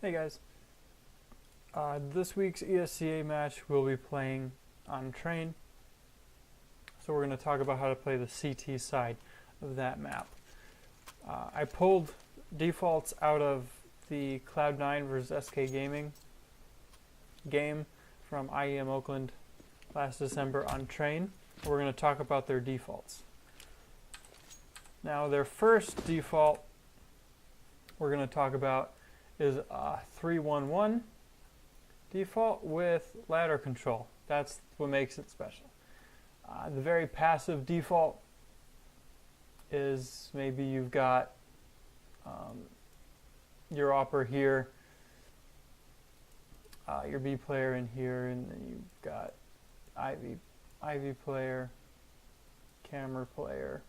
Hey guys, this week's ESCA match we'll be playing on Train. So we're going to talk about how to play the CT side of that map. I pulled defaults out of the Cloud9 vs SK Gaming game from IEM Oakland last December on Train. We're going to talk about their defaults. Now their first default we're going to talk about is a 3-1-1 default with ladder control. That's what makes it special. The very passive default is maybe you've got your opper here, your B player in here, and then you've got Ivy player, camera player,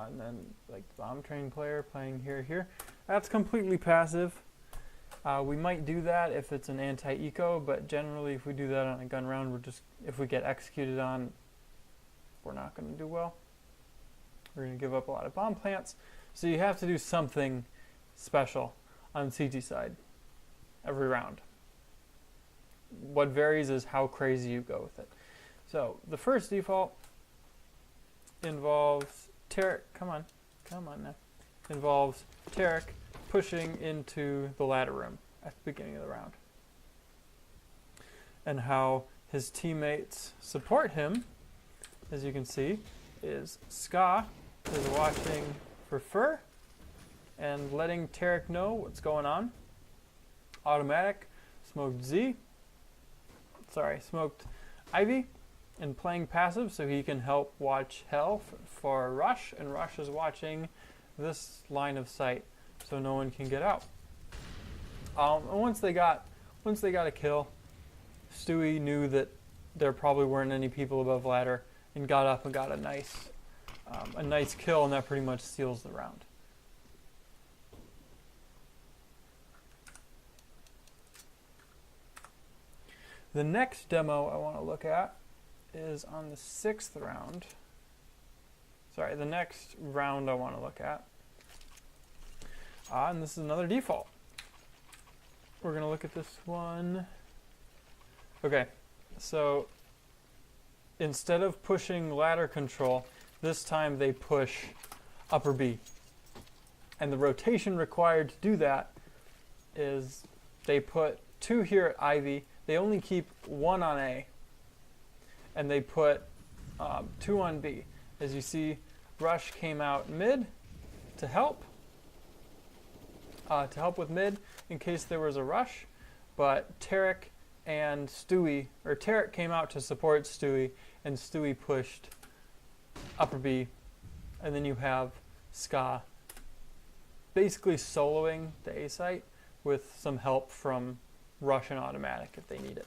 and then like the bomb train player playing here. That's completely passive. We might do that if it's an anti-eco, but generally if we do that on a gun round, if we get executed on, we're not going to do well. We're going to give up a lot of bomb plants. So you have to do something special on CT side every round. What varies is how crazy you go with it. So the first default involves Tarek, come on now. Involves Tarek pushing into the ladder room at the beginning of the round. And how his teammates support him, as you can see, is Ska is watching for Fur and letting Tarek know what's going on. Automatic smoked Ivy and playing passive so he can help watch Hell for Rush, and Rush is watching this line of sight so no one can get out. And once they got a kill, Stewie knew that there probably weren't any people above ladder and got up and got a nice kill, and that pretty much seals the round. The next demo I want to look at is on the 6th round. Sorry, the next round I want to look at. And this is another default. We're going to look at this one. Okay, so instead of pushing ladder control, this time they push upper B. And the rotation required to do that is they put 2 here at Ivy. They only keep 1 on A. And they put 2 on B. As you see, Rush came out mid to help with mid in case there was a rush. But Tarek and Stewie, or Tarek came out to support Stewie, and Stewie pushed upper B. And then you have Ska basically soloing the A site with some help from Rush and Automatic if they need it.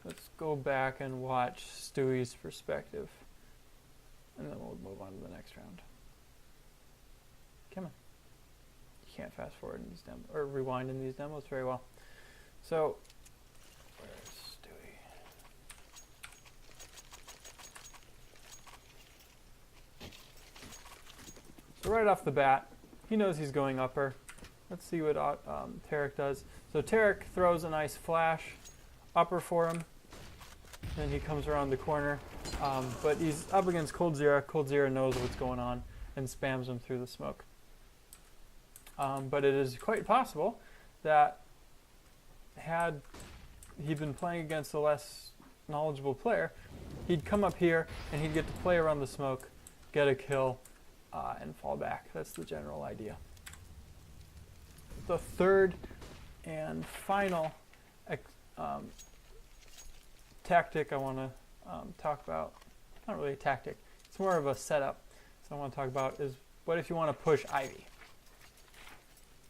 Let's go back and watch Stewie's perspective, and then we'll move on to the next round. Come on. You can't fast forward in these demos, or rewind in these demos very well. So, where's Stewie? So right off the bat, he knows he's going upper. Let's see what Tarek does. So Tarek throws a nice flash upper for him. Then he comes around the corner, but he's up against Cold Zero. Cold Zero knows what's going on and spams him through the smoke. But it is quite possible that had he been playing against a less knowledgeable player, he'd come up here and he'd get to play around the smoke, get a kill, and fall back. That's the general idea. The third and final tactic I want to talk about, not really a tactic, it's more of a setup. So I want to talk about is what if you want to push Ivy.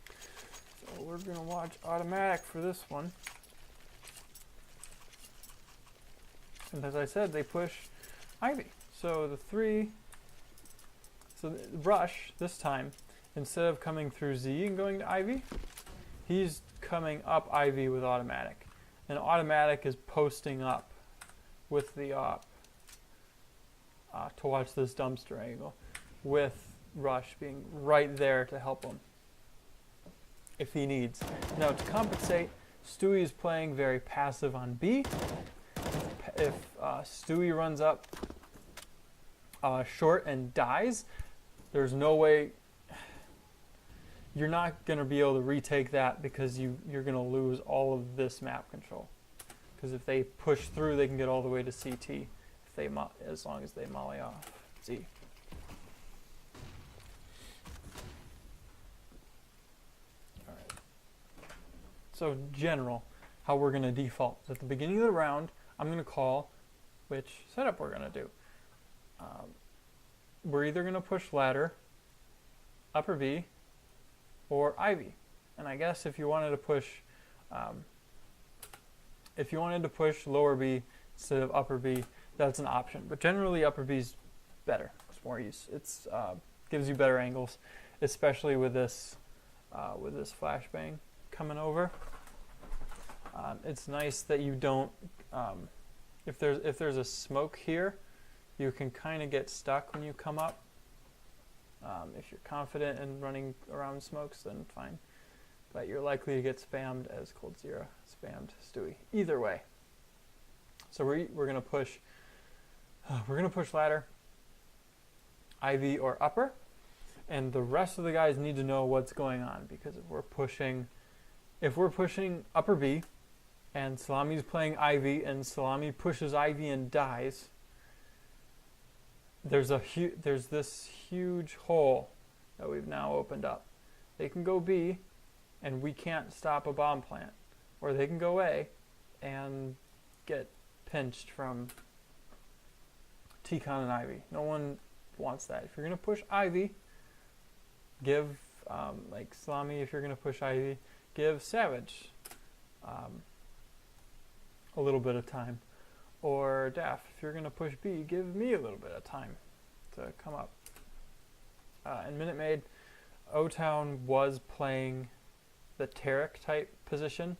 So we're going to watch Automatic for this one. And as I said, they push Ivy. So the Rush this time, instead of coming through Z and going to Ivy, he's coming up Ivy with Automatic. And Automatic is posting up with the op to watch this dumpster angle. with Rush being right there to help him if he needs. Now to compensate, Stewie is playing very passive on B. If Stewie runs up short and dies, there's no way you're not going to be able to retake that, because you're going to lose all of this map control. Because if they push through, they can get all the way to CT if they as long as they molly off Z. All right. So general, how we're going to default. At the beginning of the round, I'm going to call which setup we're going to do. We're either going to push ladder, upper B, or Ivy. And I guess if you wanted to push lower B instead of upper B, that's an option. But generally upper B is better. It's more use. It's gives you better angles, especially with this flashbang coming over. It's nice that you don't if there's a smoke here, you can kind of get stuck when you come up. If you're confident in running around smokes, then fine. But you're likely to get spammed as Cold Zero spammed Stewie. Either way. So we're gonna push ladder, Ivy, or upper, and the rest of the guys need to know what's going on, because if we're pushing upper B, and Salami's playing Ivy, and Salami pushes Ivy and dies, there's this huge hole that we've now opened up. They can go B, and we can't stop a bomb plant, or they can go A and get pinched from T-Con and Ivy. No one wants that. If you're going to push Ivy, give, like Salami, if you're going to push Ivy, give Savage a little bit of time. Or Daff, if you're going to push B, give me a little bit of time to come up. In Minute Maid, O-Town was playing the Tarek type position.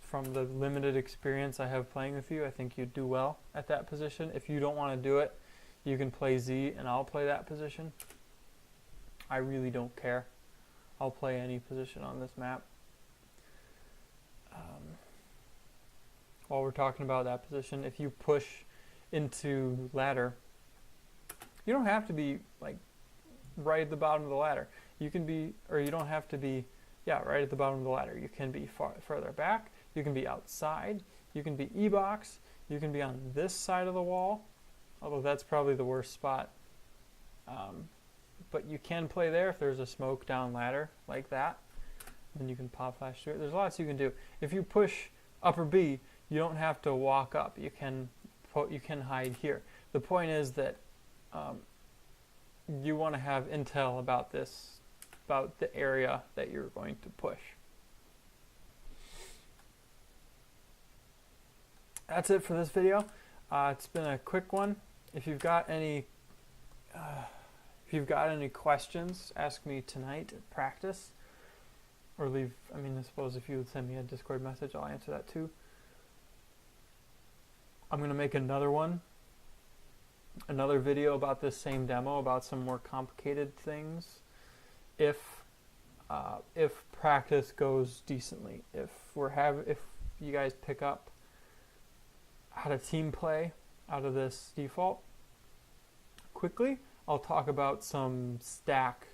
From the limited experience I have playing with you, I think you'd do well at that position. If you don't want to do it, you can play Z and I'll play that position. I really don't care. I'll play any position on this map. While we're talking about that position, if you push into ladder, you don't have to be like right at the bottom of the ladder. You can be, or you don't have to be, right at the bottom of the ladder. You can be further back. You can be outside. You can be E-box. You can be on this side of the wall, although that's probably the worst spot. But you can play there if there's a smoke down ladder like that. Then you can pop flash through it. There's lots you can do. If you push upper B, you don't have to walk up. You can hide here. The point is that you want to have intel about this, about the area that you're going to push. That's it for this video. It's been a quick one. If you've got any questions, ask me tonight at practice, or leave. I suppose if you would send me a Discord message, I'll answer that too. I'm going to make another video about this same demo, about some more complicated things, if practice goes decently. If you guys pick up how to team play out of this default quickly, I'll talk about some stack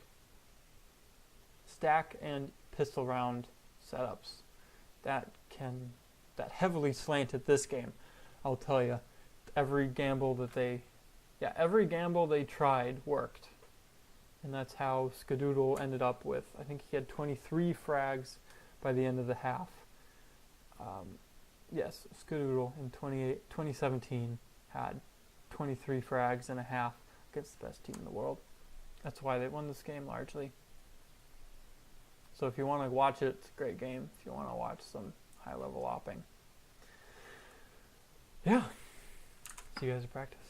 and pistol round setups that heavily slanted this game. I'll tell you, every gamble they tried worked. And that's how Skadoodle ended up with, I think he had 23 frags by the end of the half. Yes, Skadoodle in 2017 had 23 frags and a half against the best team in the world. That's why they won this game largely. So if you want to watch it, it's a great game. If you want to watch some high-level opping. Yeah. See you guys at practice.